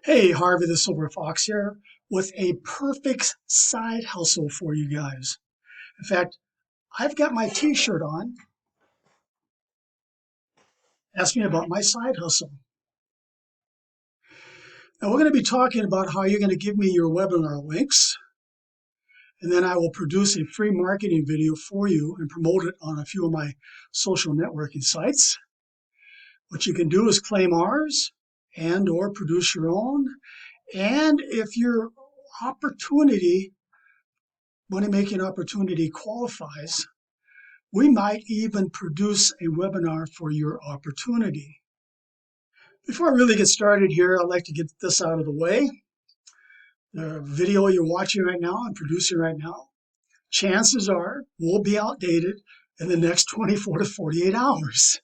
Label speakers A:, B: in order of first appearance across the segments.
A: Hey, Harvey the Silver Fox here with a perfect side hustle for you guys. In fact, I've got my t-shirt on. Ask me about my side hustle. Now, we're going to be talking about how you're going to give me your webinar links, and then I will produce a free marketing video for you and promote it on a few of my social networking sites. What you can do is claim ours and or produce your own. And if your money-making opportunity qualifies, we might even produce a webinar for your opportunity. Before I really get started here, I'd like to get this out of the way. The video you're watching right now and producing right now, chances are will be outdated in the next 24 to 48 hours.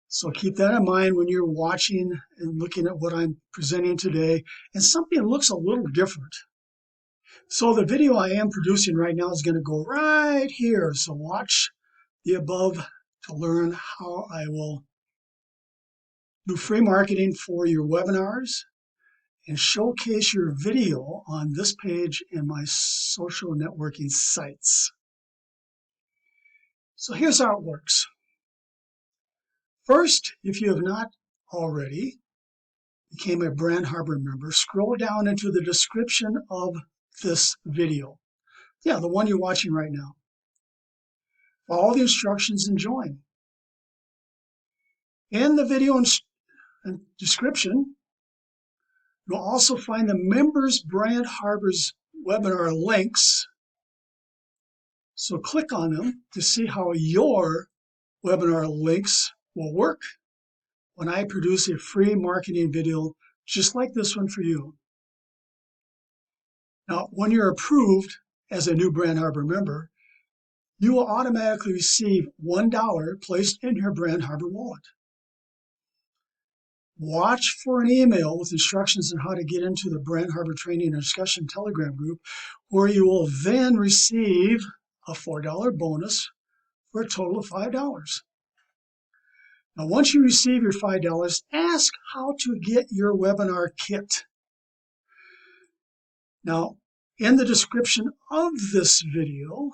A: So keep that in mind when you're watching and looking at what I'm presenting today, and something looks a little different. So the video I am producing right now is going to go right here. So watch the above to learn how I will do free marketing for your webinars and showcase your video on this page in my social networking sites. So here's how it works. First, if you have not already became a Brand Harbor member, scroll down into the description of this video. Yeah, the one you're watching right now. Follow the instructions and join. In the video description, you'll also find the Members Brand Harbor's webinar links. So click on them to see how your webinar links will work when I produce a free marketing video just like this one for you. Now, when you're approved as a new Brand Harbor member, you will automatically receive $1 placed in your Brand Harbor wallet. Watch for an email with instructions on how to get into the Brand Harbor Training and Discussion Telegram group, where you will then receive a $4 bonus for a total of $5. Now, once you receive your $5, ask how to get your webinar kit. Now, in the description of this video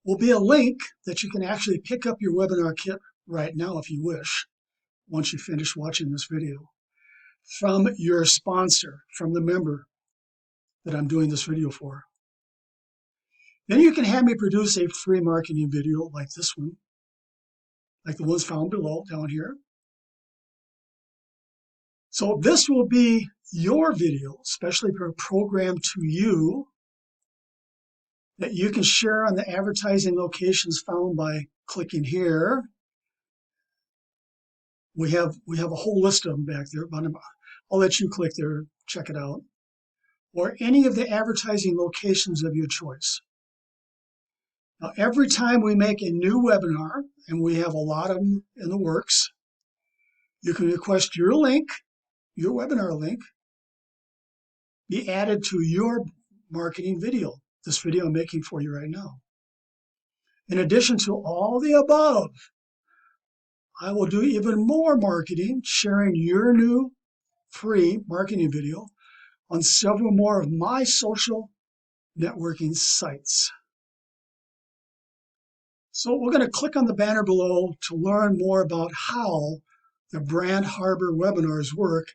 A: will be a link that you can actually pick up your webinar kit right now if you wish, once you finish watching this video, from your sponsor, from the member that I'm doing this video for. Then you can have me produce a free marketing video like this one, like the ones found below down here. So this will be your video, especially programmed to you, that you can share on the advertising locations found by clicking here. We have a whole list of them back there, but I'll let you click there, check it out, or any of the advertising locations of your choice. Now, every time we make a new webinar, and we have a lot of them in the works, you can request your link, your webinar link, be added to your marketing video, this video I'm making for you right now. In addition to all the above, I will do even more marketing, sharing your new free marketing video on several more of my social networking sites. So we're going to click on the banner below to learn more about how the Brand Harbor webinars work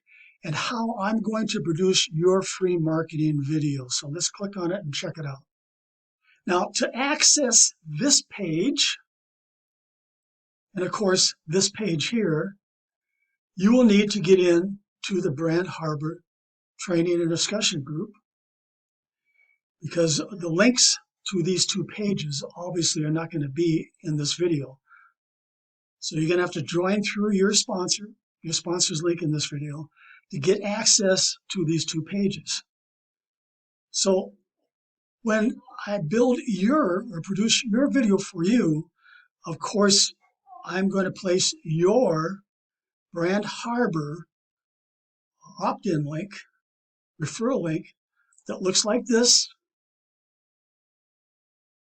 A: and how I'm going to produce your free marketing video. So let's click on it and check it out. Now, to access this page, and of course this page here, you will need to get in to the Brand Harbor Training and Discussion group, because the links to these two pages obviously are not going to be in this video. So you're going to have to join through your sponsor's link in this video to get access to these two pages. So when I build or produce your video for you, of course, I'm going to place your Brand Harbor opt-in link, referral link, that looks like this.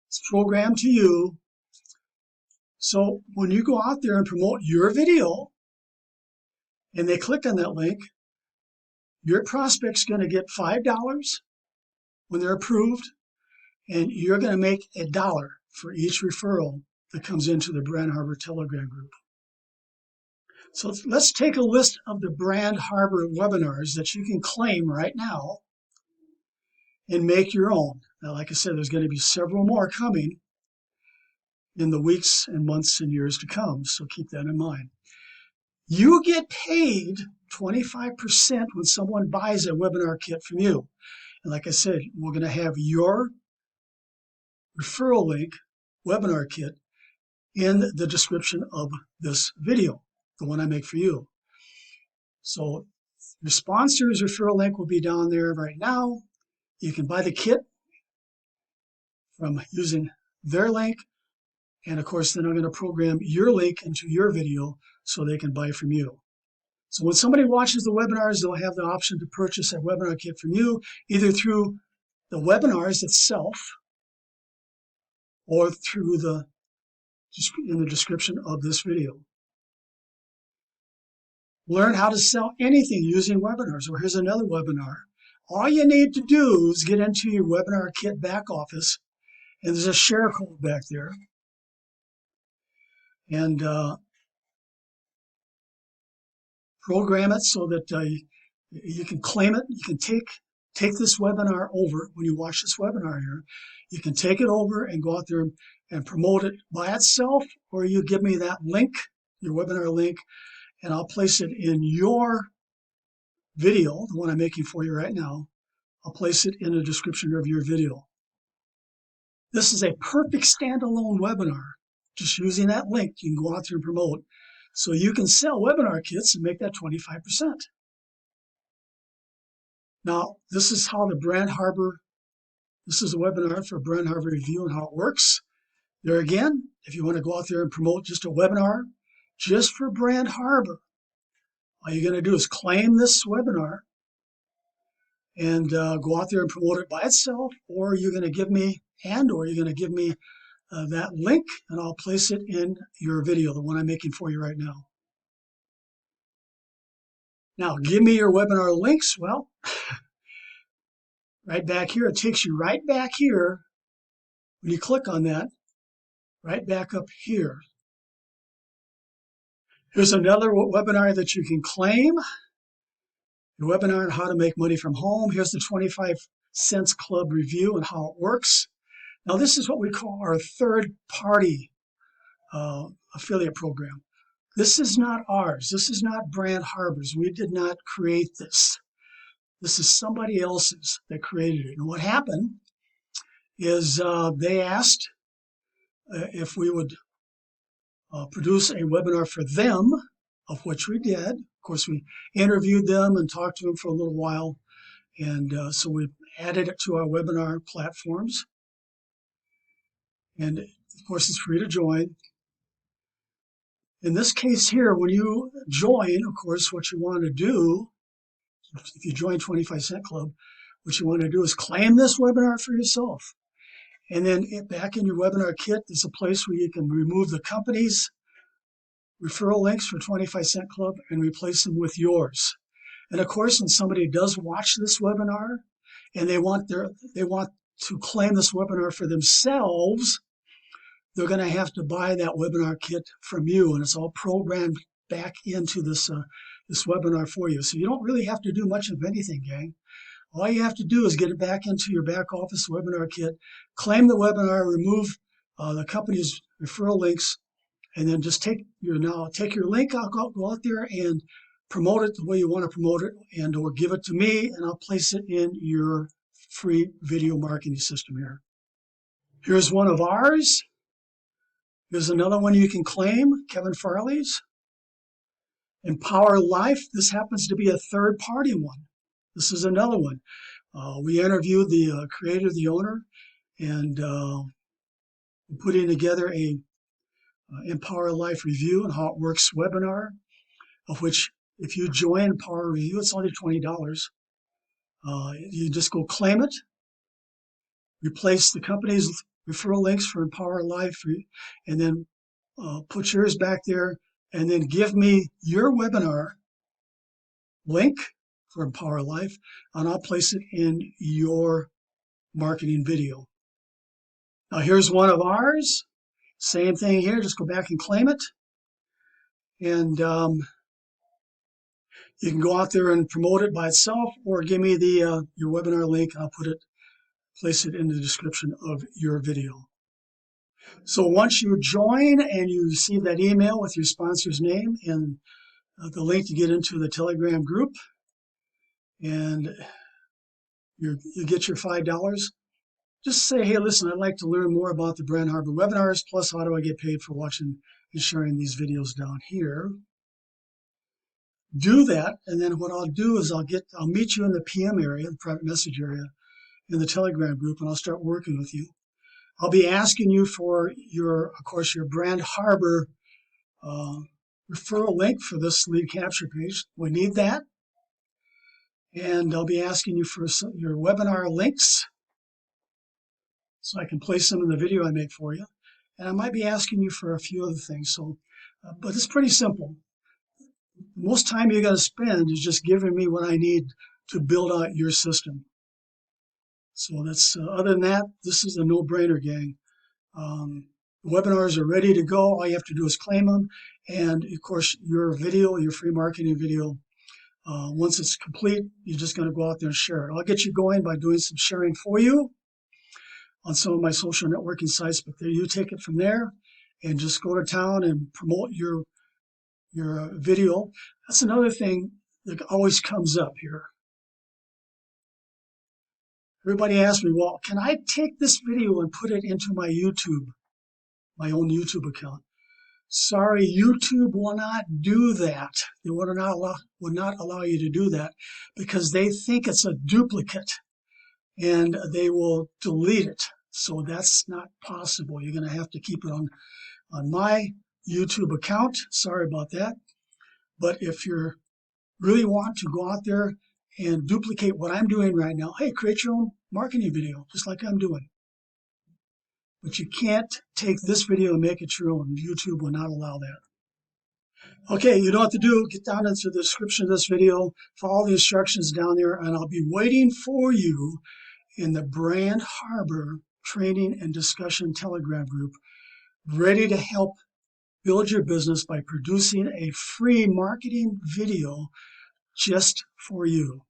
A: It's programmed to you. So when you go out there and promote your video, and they click on that link, Your prospect's going to get $5 when they're approved, and you're going to make $1 for each referral that comes into the Brand Harbor Telegram group. So let's take a list of the Brand Harbor webinars that you can claim right now and make your own. Now, like I said, there's going to be several more coming in the weeks and months and years to come, so keep that in mind. You get paid 25% when someone buys a webinar kit from you. And like I said, we're going to have your referral link webinar kit in the description of this video, the one I make for you. So your sponsor's referral link will be down there right now. You can buy the kit from using their link. And of course, then I'm going to program your link into your video so they can buy from you. So when somebody watches the webinars, they'll have the option to purchase a webinar kit from you, either through the webinars itself or through in the description of this video. Learn how to sell anything using webinars. Or here's another webinar. All you need to do is get into your webinar kit back office, and there's a share code back there. And program it so that you can claim it. You can take this webinar over when you watch this webinar here. You can take it over and go out there and promote it by itself, or you give me that link, your webinar link, and I'll place it in your video, the one I'm making for you right now. I'll place it in the description of your video. This is a perfect standalone webinar. Just using that link, you can go out there and promote. So you can sell webinar kits and make that 25%. Now, this is how the Brand Harbor, this is a webinar for Brand Harbor Review and how it works. There again, if you want to go out there and promote just a webinar, just for Brand Harbor, all you're going to do is claim this webinar and go out there and promote it by itself, or you're going to give me, that link, and I'll place it in your video, the one I'm making for you right now. Now, give me your webinar links. Well, right back here, it takes you right back here. When you click on that, right back up here. Here's another webinar that you can claim. Your webinar on how to make money from home. Here's the 25 Cents Club review and how it works. Now, this is what we call our third-party affiliate program. This is not ours. This is not Brand Harbor's. We did not create this. This is somebody else's that created it. And what happened is they asked if we would produce a webinar for them, of which we did. Of course, we interviewed them and talked to them for a little while. And so we added it to our webinar platforms. And of course, it's free to join. In this case here, when you join, of course, what you want to do, if you join 25 Cent Club, what you want to do is claim this webinar for yourself. And then back in your webinar kit, there's a place where you can remove the company's referral links for 25 Cent Club and replace them with yours. And of course, when somebody does watch this webinar and they want to claim this webinar for themselves, they're going to have to buy that webinar kit from you, and it's all programmed back into this webinar for you. So you don't really have to do much of anything, gang. All you have to do is get it back into your back office webinar kit, claim the webinar, remove the company's referral links, and then just take your link, go out there and promote it the way you want to promote it, and or give it to me, and I'll place it in your free video marketing system here. Here's one of ours. Here's another one you can claim, Kevin Farley's. Empower Life. This happens to be a third-party one. This is another one. We interviewed the creator, the owner, and putting together a Empower Life review and how it works webinar, of which if you join Empower Review, it's only $20. You just go claim it, replace the company's referral links for Empower Life, and then put yours back there, and then give me your webinar link for Empower Life, and I'll place it in your marketing video. Now here's one of ours. Same thing here, just go back and claim it. And you can go out there and promote it by itself, or give me the your webinar link. I'll place it in the description of your video. So once you join and you receive that email with your sponsor's name and the link to get into the Telegram group, and you get your $5, just say, hey, listen, I'd like to learn more about the Brand Harbor webinars, plus how do I get paid for watching and sharing these videos down here. Do that, and then what I'll do is I'll meet you in the PM area, the private message area, in the Telegram group, and I'll start working with you. I'll be asking you for of course, your Brand Harbor referral link for this lead capture page. We need that. And I'll be asking you for your webinar links so I can place them in the video I make for you. And I might be asking you for a few other things. So, but it's pretty simple. Most time you're going to spend is just giving me what I need to build out your system. So that's other than that, this is a no-brainer, gang. Webinars are ready to go. All you have to do is claim them. And of course, your video, your free marketing video, once it's complete, you're just going to go out there and share it. I'll get you going by doing some sharing for you on some of my social networking sites, but there you take it from there and just go to town and promote your video. That's another thing that always comes up here. Everybody asks me, well, can I take this video and put it into my own YouTube account? Sorry, YouTube will not do that. They will not allow you to do that because they think it's a duplicate and they will delete it. So that's not possible. You're going to have to keep it on my YouTube account. Sorry about that. But if you really want to go out there and duplicate what I'm doing right now, hey, create your own marketing video, just like I'm doing. But you can't take this video and make it your own. YouTube will not allow that. Okay, you know what to do. Get down into the description of this video, follow the instructions down there, and I'll be waiting for you in the Brand Harbor Training and Discussion Telegram group, ready to help build your business by producing a free marketing video just for you.